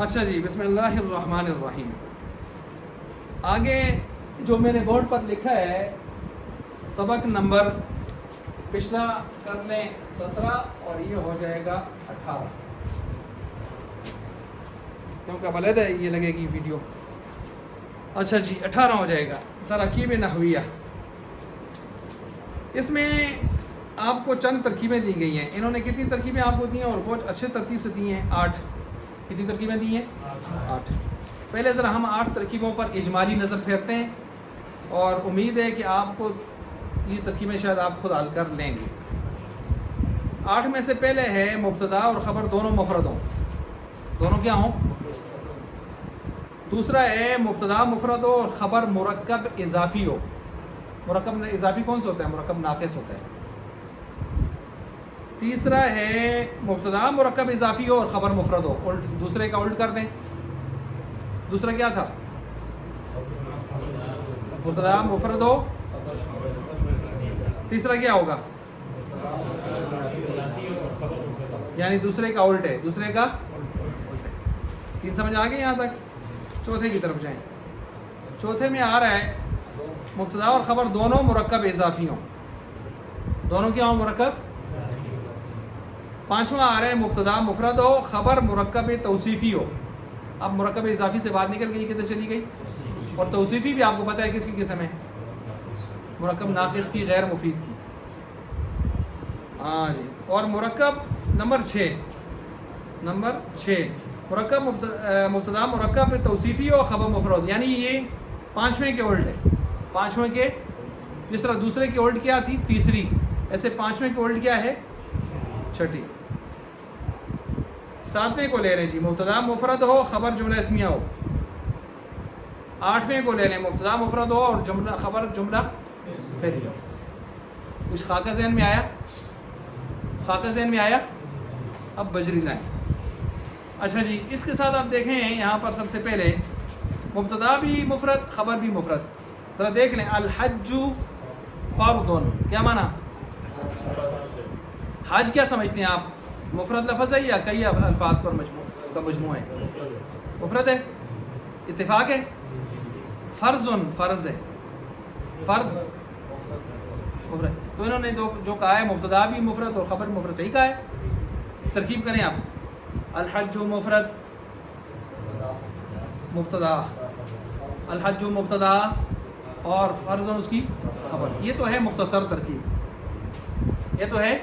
اچھا جی، بسم اللہ الرحمن الرحیم. آگے جو میں نے بورڈ پر لکھا ہے سبق نمبر پچھلا کر لیں 17 اور یہ ہو جائے گا 18، کیونکہ بلد ہے یہ لگے گی ویڈیو. اچھا جی 18 ہو جائے گا. تراکیب نحویہ، اس میں آپ کو چند ترکیبیں دی گئی ہیں. انہوں نے کتنی ترکیبیں آپ کو دی ہیں اور بہت اچھے ترتیب سے دی ہیں؟ 8. کتنی ترکیبیں دی ہیں؟ 8. پہلے ذرا ہم 8 ترکیبوں پر اجمالی نظر پھیرتے ہیں اور امید ہے کہ آپ کو یہ ترکیبیں شاید آپ خود حل کر لیں گے. 8 میں سے پہلے ہے مبتدا اور خبر دونوں مفرد ہوں. دونوں کیا ہوں؟ دوسرا ہے مبتدا مفرد ہو اور خبر مرکب اضافی ہو. مرکب اضافی کون سا ہوتا ہے؟ مرکب ناقص ہوتا ہے. تیسرا ہے مبتدا مرکب اضافی ہو اور خبر مفرد ہو. دوسرے کا الٹ کر دیں. دوسرا کیا تھا؟ مبتدا مفرد ہو. تیسرا کیا ہوگا؟ یعنی دوسرے کا الٹ ہے. دوسرے کا الٹ ہے. 3 سمجھ آ گئی یہاں تک؟ چوتھے کی طرف جائیں. چوتھے میں آ رہا ہے مبتدا اور خبر دونوں مرکب اضافی ہوں. دونوں کیا ہوں؟ مرکب. 5واں آ رہا ہے مبتدا مفرد ہو خبر مرکب توصیفی ہو. اب مرکب اضافی سے بات نکل گئی، کدھر چلی گئی؟ اور توصیفی بھی آپ کو پتہ ہے کس کی قسم ہے؟ مرکب ناقص کی، غیر مفید کی. ہاں جی. اور مرکب نمبر 6 مرکب مبتدا مرکب توصیفی ہو خبر مفرد، یعنی یہ 5ویں کے الٹ ہے. 5ویں کے، جس طرح دوسرے کی الٹ کیا تھی؟ تیسری، ایسے 5ویں کی الٹ کیا ہے؟ چھٹی. 7ویں کو لے لیں جی مبتدا مفرد ہو خبر جملہ اسمیہ ہو. 8ویں کو لے لیں مبتدا مفرد ہو اور جملہ خبر جملہ فعلی ہو. کچھ خاکہ ذہن میں آیا؟ خاکہ ذہن میں آیا؟ اب بجری لائیں. اچھا جی، اس کے ساتھ آپ دیکھیں یہاں پر سب سے پہلے مبتدا بھی مفرد خبر بھی مفرد. ذرا دیکھ لیں. الحج فرض، کیا معنی؟ حج کیا سمجھتے ہیں آپ؟ مفرد لفظ ہے یا کئی الفاظ پر مجموعہ ہے؟ مفرد ہے. اتفاق ہے. فرض فرض ہے. فرض مفرد. تو انہوں نے جو کہا ہے مبتدا بھی مفرد اور خبر مفرد، صحیح کہا ہے. ترکیب کریں آپ. الحج مفرد مبتدا، الحج مبتدا اور فرض اس کی خبر. یہ تو ہے مختصر ترکیب، یہ تو ہے.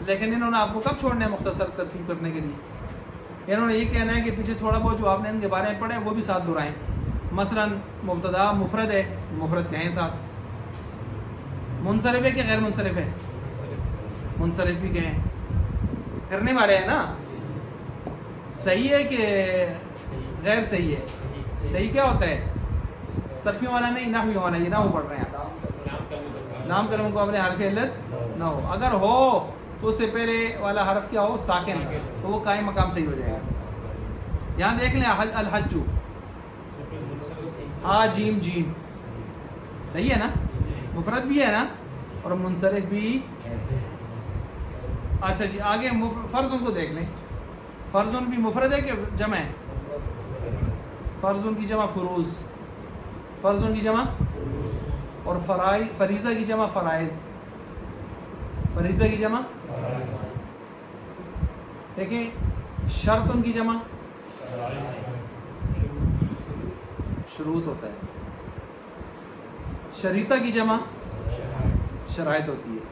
لیکن انہوں نے آپ کو کب چھوڑنا ہے مختصر ترتیب کرنے کے لیے؟ انہوں نے یہ کہنا ہے کہ پیچھے تھوڑا بہت جو آپ نے ان کے بارے میں پڑھا ہے وہ بھی ساتھ دہرائیں. مثلا مبتدا مفرد ہے، مفرد کہیں ساتھ. منصرف ہے کہ غیر منصرف ہے؟ منصرف بھی کہیں. پھرنے والے ہیں نا. صحیح ہے کہ غیر صحیح ہے؟ صحیح کیا ہوتا ہے؟ صرفی والا نہیں، نحوی والا. یہ نحو پڑھ رہے ہیں. نام کرم کو اپنے حرف علت نہ ہو. اگر ہو تو اس سے پہلے والا حرف کیا ہو؟ ساکن، تو وہ قائم مقام صحیح ہو جائے گا. یہاں دیکھ لیں الحج، ہا جیم جیم، صحیح ہے نا؟ مفرد بھی ہے نا اور منصرف بھی ہے. اچھا جی آگے فرض کو دیکھ لیں. فرض بھی مفرد ہے کہ جمع ہے؟ فرض کی جمع فروض، فرض کی جمع، اور فریضہ کی جمع فرائض. فریضہ کی جمع دیکھیں. شرط کی جمع شروط ہوتا ہے. شریطہ کی جمع شرائط ہوتی ہے.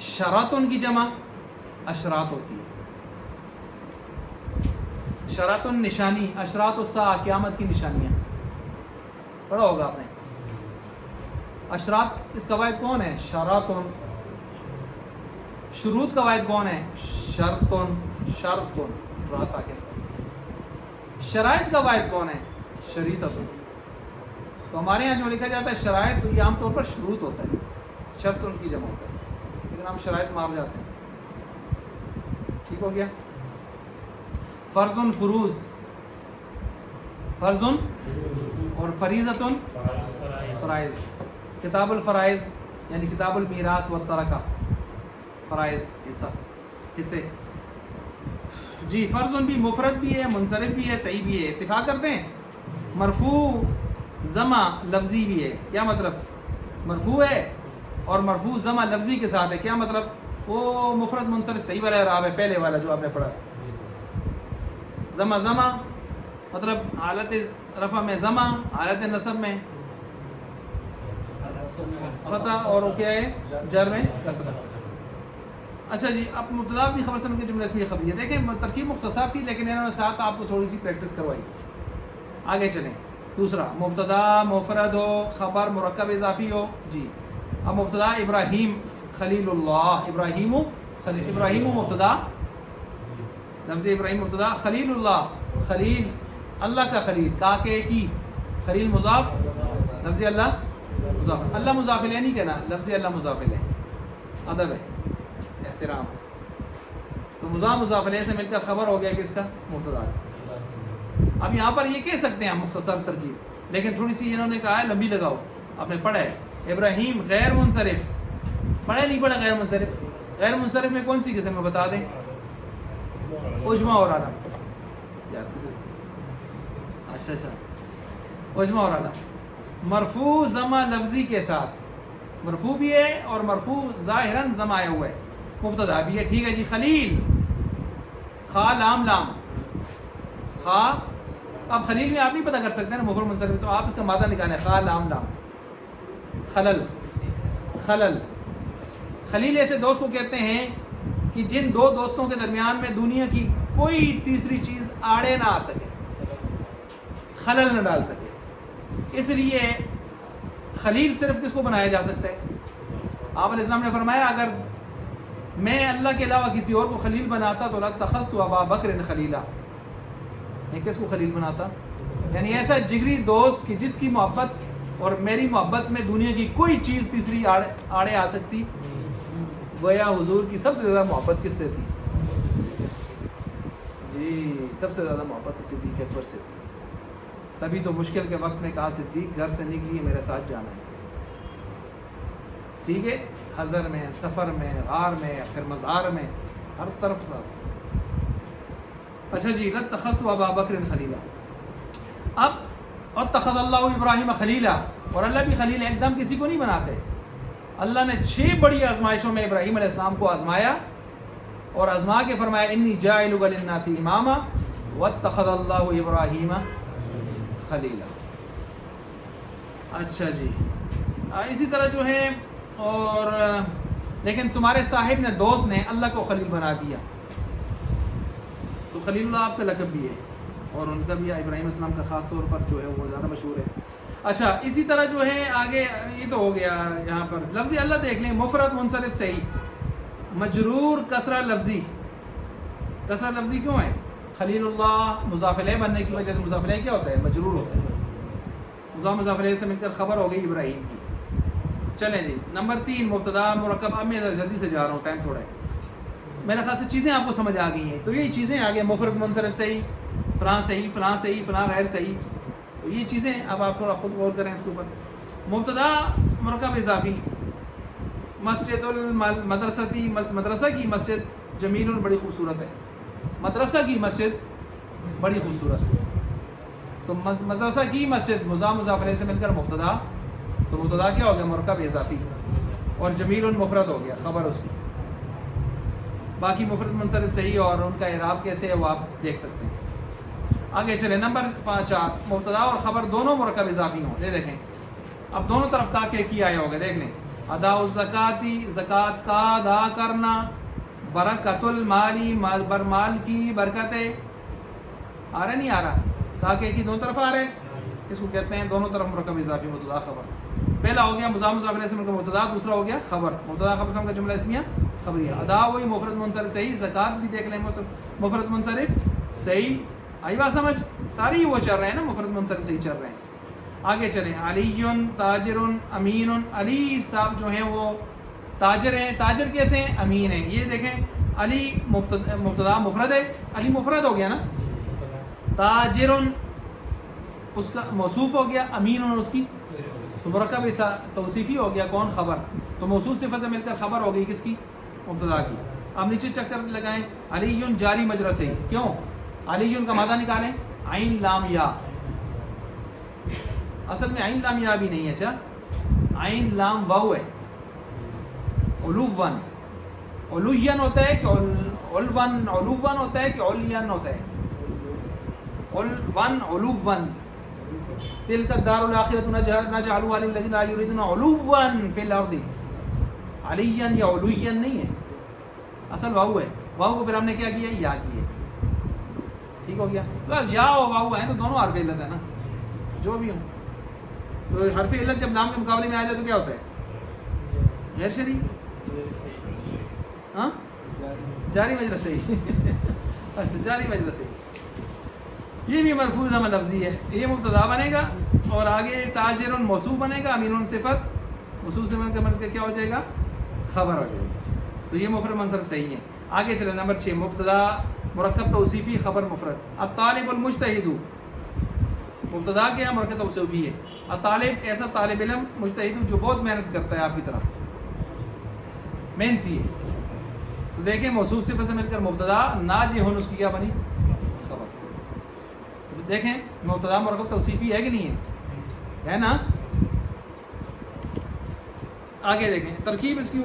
شراتن کی جمع اشراط ہوتی ہے. شراتن نشانی، اشراط الساعہ قیامت کی نشانیاں پڑھا ہوگا آپ نے. اشراط اس قواعد کون ہے؟ شراتن. شروط قواعد کون ہے؟ شرطن شرطن راسا کے. شرائط قواعد کون ہے؟ شریطتن. تو ہمارے یہاں جو لکھا جاتا ہے شرائط، تو یہ عام طور پر شروط ہوتا ہے، شرط ان کی جمع ہوتا ہے، لیکن ہم شرائط مار جاتے ہیں. ٹھیک ہو گیا. فرض فروض، فرض اور فریضۃ فرائض. کتاب الفرائض یعنی کتاب المیراث والترکہ، فرائض حصے. جی فرض بھی مفرد بھی ہے، منصرف بھی ہے، صحیح بھی ہے، اتفاق کرتے ہیں. مرفوع ضمع لفظی بھی ہے. کیا مطلب؟ مرفوع ہے اور مرفوع ضمع لفظی کے ساتھ ہے. کیا مطلب؟ وہ مفرد منصرف صحیح والا اعراب ہے، پہلے والا جو آپ نے پڑھا. ضمع مطلب حالت رفع میں ضمع، حالت نصب میں فتح، اور وہ کیا ہے جر میں کسرہ. اچھا جی، اب مبتدا بھی خبر سمجھ کے جملہ اسمیہ خبریہ. دیکھیں ترکیب مختصر تھی لیکن انہوں نے ساتھ آپ کو تھوڑی سی پریکٹس کروائی. آگے چلیں. دوسرا، مبتدا مفرد ہو، خبر مرکب اضافی ہو. جی اب مبتدا ابراہیم خلیل اللہ. ابراہیم مبتدا، لفظ ابراہیم مبتدا، خلیل اللہ، خلیل اللہ کا خلیل، کاکے کی خلیل مضاف، لفظ اللہ مضاف. اللہ مضاف الیہ نہیں کہنا، لفظ اللہ مضاف الیہ. ادب ہے، احترام. تو مضاف الیہ سے مل کر خبر ہو گیا کس کا؟ مبتدا. اب یہاں پر یہ کہہ سکتے ہیں ہم مختصر ترکیب، لیکن تھوڑی سی انہوں نے کہا ہے لمبی لگاؤ. آپ نے پڑھا ہے ابراہیم غیر منصرف، پڑھا نہیں پڑھا؟ غیر منصرف، غیر منصرف میں کون سی قسم ہے بتا دیں؟ اجمع اور علم. اچھا اجمع اور علم. مرفوع ضمع لفظی کے ساتھ، مرفوع بھی ہے اور مرفوع ظاہراً ضمع آیا ہوا ہے. مبتدا بھی ہے. ٹھیک ہے جی. خلیل، خا لام خا. اب خلیل میں آپ نہیں پتہ کر سکتے ہیں نا مفرد منصرف، تو آپ اس کا مادہ نکالیں. خا لام خلل. خلیل ایسے دوست کو کہتے ہیں کہ جن دو دوستوں کے درمیان میں دنیا کی کوئی تیسری چیز آڑے نہ آ سکے، خلل نہ ڈال سکے. اس لیے خلیل صرف کس کو بنایا جا سکتا ہے؟ آپ علیہ السلام نے فرمایا اگر میں اللہ کے علاوہ کسی اور کو خلیل بناتا تو لاتخذت ابا بکر خلیلا. میں کس کو خلیل بناتا؟ یعنی ایسا جگری دوست کہ جس کی محبت اور میری محبت میں دنیا کی کوئی چیز تیسری آڑے آ سکتی. گویا حضور کی سب سے زیادہ محبت کس سے تھی؟ جی سب سے زیادہ محبت صدیق اکبر سے تھی. تبھی تو مشکل کے وقت میں کہا صدیق گھر سے نکلی میرے ساتھ جانا ہے. ٹھیک ہے، حضر میں، سفر میں، غار میں، پھر مزار میں، ہر طرف تھا. اچھا جی. لاتخذت ابا بکر خلیلا. اب اتخذ اللہ ابراہیم خلیلا، اور اللہ بھی خلیل ایک دم کسی کو نہیں بناتے. اللہ نے 6 بڑی آزمائشوں میں ابراہیم علیہ السلام کو آزمایا اور آزما کے فرمایا انی جاعلک للناس اماما واتخذ اللہ ابراہیم خلیلا. اچھا جی. اسی طرح جو ہے اور لیکن تمہارے صاحب نے، دوست نے اللہ کو خلیل بنا دیا. تو خلیل اللہ آپ کا لقب بھی ہے اور ان کا بھی ابراہیم علیہ السلام کا خاص طور پر جو ہے وہ زیادہ مشہور ہے. اچھا اسی طرح جو ہے آگے یہ تو ہو گیا. یہاں پر لفظ اللہ دیکھ لیں. مفرد منصرف صحیح، مجرور کسرہ لفظی. کسرہ لفظی کیوں ہے؟ خلیل اللہ مضاف الیہ بننے کی وجہ سے. مضاف الیہ کیا ہوتا ہے؟ مجرور ہوتا ہے. مضاف الیہ سے مل کر خبر ہو گئی ابراہیم کی. چلیں جی. نمبر 3 مبتدا مرکب. اب میں جلدی سے جا رہا ہوں، ٹائم تھوڑا ہے. میرے خیال سے چیزیں آپ کو سمجھ آ گئی ہیں. تو یہی چیزیں آگے مفرد منصرف صحیح، فلاں صحیح، فلاں صحیح، فلاں غیر صحیح. تو یہ چیزیں اب آپ تھوڑا خود غور کریں اس کے اوپر. مبتدا مرکب اضافی. مسجد المدرستی، مدرسہ کی مسجد جمیل بڑی خوبصورت ہے. مدرسہ کی مسجد بڑی خوبصورت ہے. تو مدرسہ کی مسجد مضاف الیہ سے مل کر مبتدا. تو مبتدا کیا ہو گیا؟ مرکب اضافی. اور جمیل مفرد ہو گیا، خبر اس کی. باقی مفرد منصرف صحیح اور ان کا اعراب کیسے ہے وہ آپ دیکھ سکتے ہیں. آگے چلیں. نمبر 4 مبتدا اور خبر دونوں مرکب اضافی ہوں. یہ دیکھیں اب دونوں طرف کا کی آیا ہوگا. دیکھ لیں. ادا الزکاتی، زکوٰۃ کا ادا کرنا. برکت المالی، مال کی برکت ہے. آ رہا نہیں آ رہا؟ کا کی دونوں طرف آ رہے ہیں. اس کو کہتے ہیں دونوں طرف مرکب اضافی مبتدا خبر. پہلا ہو گیا مضاف الیہ سے مل کر مبتدا، دوسرا ہو گیا خبر. مبتدا خبر سے کا جملہ اسمیہ خبریہ. ادا وہی مفرد منصرف صحیح. زکوٰۃ بھی دیکھ لیں مفرد منصرف صحیح. آئی بات سمجھ؟ ساری وہ چل رہے ہیں نا مفرد منصرف صحیح چل رہے ہیں. آگے چلیں. علی تاجر امین. علی صاحب جو ہیں وہ تاجر ہیں. تاجر کیسے ہیں؟ امین ہیں. یہ دیکھیں علی مبتدا مفرد ہے. علی مفرد ہو گیا نا. تاجر اس کا موصوف ہو گیا، امین اور اس کی تو مرکب توصیفی ہو گیا. کون؟ خبر. تو موصوف صفت سے مل کر خبر ہو گئی کس کی؟ مبتدا کی. اب نیچے چکر لگائیں علی جاری مجرا سے، کیوں؟ علی کا مادہ نکالیں عین لام یا، اصل میں عین لام یا بھی نہیں ہے، اچھا عین لام واو ہے، علوون علوین ہوتا ہے کہ علون علوون ہوتا ہے کہ علین ہوتا ہے؟ علون علوون، تلک الدار الاخرۃ نجعلها للذین لا یریدون علوا فی الارض، علین یا علوین نہیں ہے، اصل واو ہے، واو کو پھر ہم نے کیا کیا یا کیے، ٹھیک ہو گیا؟ تو یا اور واو ہیں تو دونوں حرف علت ہے نا، جو بھی ہوں، تو حرف علت جب نام کے مقابلے میں آ جائے تو کیا ہوتا ہے؟ غیر شرعی، ہاں جاری مجرا صحیح اچھا جاری مجرا صحیح، یہ بھی مرفوع ضمیر لفظی ہے، یہ مبتدا بنے گا اور آگے تاجر موصوف بنے گا، امین صفت، موصوف سے مل کر کیا ہو جائے گا؟ خبر ہو جائے گا، تو یہ مفرد منصرف صحیح ہے۔ آگے چلے نمبر 6 مبتدا مرکب توصیفی خبر مفرد، الطالب المجتہد، مبتدا کیا مرکب توصیفی ہے، الطالب ایسا طالب علم، مجتہد جو بہت محنت کرتا ہے آپ کی طرح، محنتی ہے، تو دیکھیں موصوف صفت سے مل کر مبتدا، ناجح اس کی کیا بنی؟ خبر، دیکھیں مبتدا مرکب توصیفی ہے کہ نہیں ہے نا؟ آگے دیکھیں ترکیب اس کی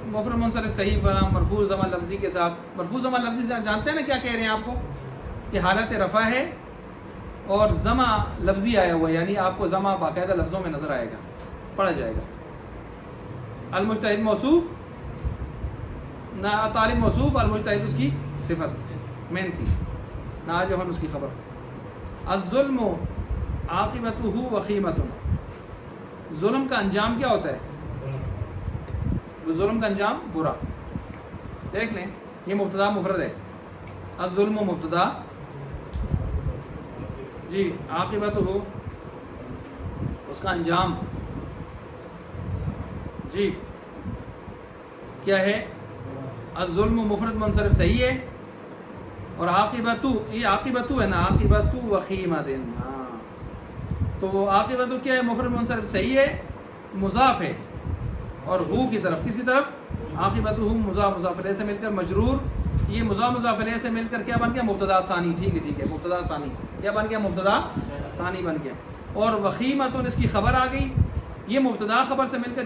مفرد منصرف صحیح مرفوع ضمیر لفظی کے ساتھ، مرفوع ضمیر لفظی سے جانتے ہیں نا کیا کہہ رہے ہیں آپ کو؟ کہ حالت رفع ہے اور ضمع لفظی آیا ہوا ہے، یعنی آپ کو ضمع باقاعدہ لفظوں میں نظر آئے گا، پڑھا جائے گا۔ المجتہد موصوف، طالب موصوف، المجتہد اس کی صفت، محنتی، ناجح اس کی خبر۔ الظلم عاقبتہ وخیمۃ، ظلم کا انجام کیا ہوتا ہے؟ ظلم کا انجام برا، دیکھ لیں یہ مبتدا مفرد ہے، الظلم مبتدا، جی عاقبتہ اس کا انجام، جی کیا ہے؟ الظلم مفرد منصرف صحیح ہے، اور عاقبتہ، یہ عاقبتہ ہے نا، عاقبتہ وخیمۃ، ہاں تو عاقبتہ کیا ہے؟ مفرد منصرف صحیح ہے، مضاف ہے، اور ہو کی طرف، کس کی طرف؟ عاقبتہ مضاف مضاف الیہ سے مل کر مجرور، یہ مضاف مضاف الیہ سے مل کر کیا بن گیا؟ مبتدا ثانی، ٹھیک ہے مبتدا ثانی کیا بن گیا؟ مبتدا ثانی بن گیا، اور وخیمۃ اس کی خبر آ گئی، یہ مبتدا خبر سے مل کر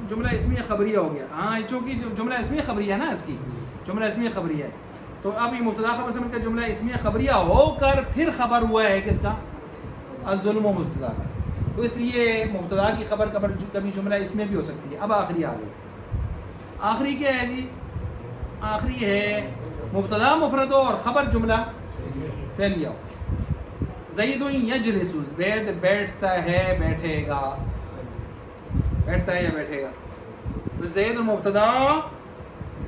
جملہ اسمیہ خبریہ ہو گیا، ہاں چونکہ جملہ اسمیہ خبریہ ہے نا، اس کی جملہ اسمیہ خبریہ ہے، تو اب یہ مبتدا خبر سے مل کر جملہ اسمیہ خبریہ ہو کر پھر خبر ہوا ہے کس کا؟ الظلم مبتدا کا، تو اس لیے مبتدا کی خبر کبھی جملہ اسمیہ بھی ہو سکتی ہے۔ اب آخری آ گئی، آخری کیا ہے جی؟ آخری ہے مبتدا مفرد ہو اور خبر جملہ فعلیہ ہو۔ زید یجلس، زید بیٹھتا ہے، بیٹھے گا، بیٹھتا ہے یا بیٹھے گا، تو زید مبتدا،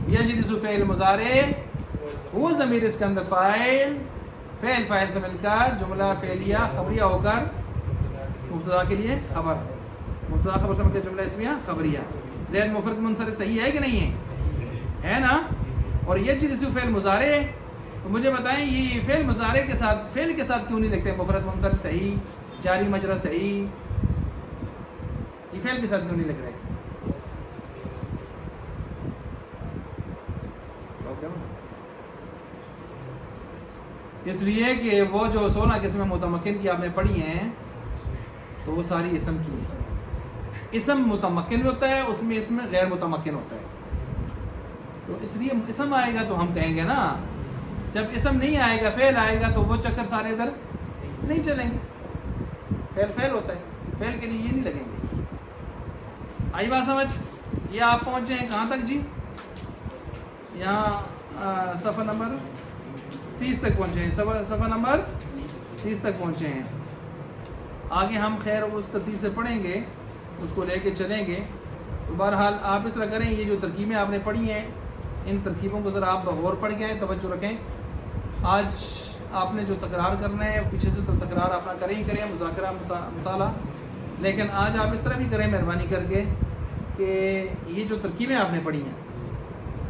یجلس فعل مضارع، وہ ضمیر اس کے اندر فاعل، فاعل سے مل کر جملہ فعلیہ خبریہ ہو کر مبتدا کے لیے خبر، مبتدا خبر سے مل کر جملہ اسمیہ خبریہ۔ زید مفرد منصرف صحیح ہے کہ نہیں ہے نا؟ اور یجلس فعل مضارع، تو مجھے بتائیں یہ فعل مضارع کے ساتھ، فعل کے ساتھ کیوں نہیں لکھتے مفرد منصرف صحیح، جاری مجرا صحیح، یہ فعل کے ساتھ کیوں نہیں لکھ رہے؟ اس لیے کہ وہ جو 16 قسم متمکن کی آپ نے پڑھی ہیں تو وہ ساری اسم کی ہیں، اسم متمکن ہوتا ہے، اس میں اسم غیر متمکن ہوتا ہے، تو اس لیے اسم آئے گا تو ہم کہیں گے نا، جب اسم نہیں آئے گا فعل آئے گا تو وہ چکر سارے ادھر نہیں چلیں گے، فعل ہوتا ہے، فعل کے لیے یہ نہیں لگیں گے۔ آئی بات سمجھ؟ یہ آپ پہنچ جائیں کہاں تک جی؟ یہاں صفحہ نمبر 30 تک پہنچے ہیں، صفحہ نمبر 30 تک پہنچے ہیں، آگے ہم خیر اس ترتیب سے پڑھیں گے، اس کو لے کے چلیں گے، تو بہرحال آپ اس طرح کریں، یہ جو ترکیبیں آپ نے پڑھی ہیں ان ترکیبوں کو ذرا آپ غور پڑھ کے آئیں، توجہ رکھیں، آج آپ نے جو تکرار کرنا ہے پیچھے سے تو تکرار اپنا کریں ہی کریں، مذاکرہ مطالعہ، لیکن آج آپ اس طرح بھی کریں مہربانی کر کے کہ یہ جو ترکیبیں آپ نے پڑھی ہیں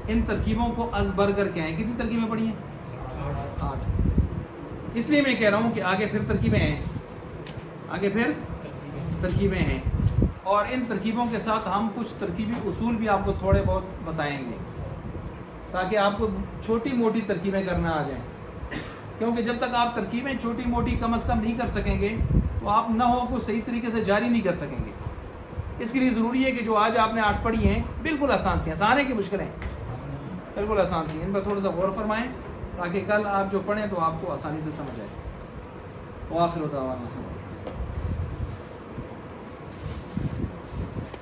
ان ترکیبوں کو ازبر کر کے آئیں۔ کتنی ترکیبیں پڑھی ہیں؟ 8۔ اس لیے میں کہہ رہا ہوں کہ آگے پھر ترکیبیں ہیں، آگے پھر ترکیبیں ہیں، اور ان ترکیبوں کے ساتھ ہم کچھ ترکیبی اصول بھی آپ کو تھوڑے بہت بتائیں گے تاکہ آپ کو چھوٹی موٹی ترکیبیں کرنا آ جائیں، کیونکہ جب تک آپ ترکیبیں چھوٹی موٹی کم از کم نہیں کر سکیں گے تو آپ نحو کو صحیح طریقے سے جاری نہیں کر سکیں گے۔ اس کے لیے ضروری ہے کہ جو آج آپ نے 8 پڑھی ہیں بالکل آسان سی، آسان ہے کہ مشکلیں؟ بالکل آسان سی، ان پر تھوڑا سا غور فرمائیں تاکہ کل آپ جو پڑھیں تو آپ کو آسانی سے سمجھ آئے۔ وآخر دعوانا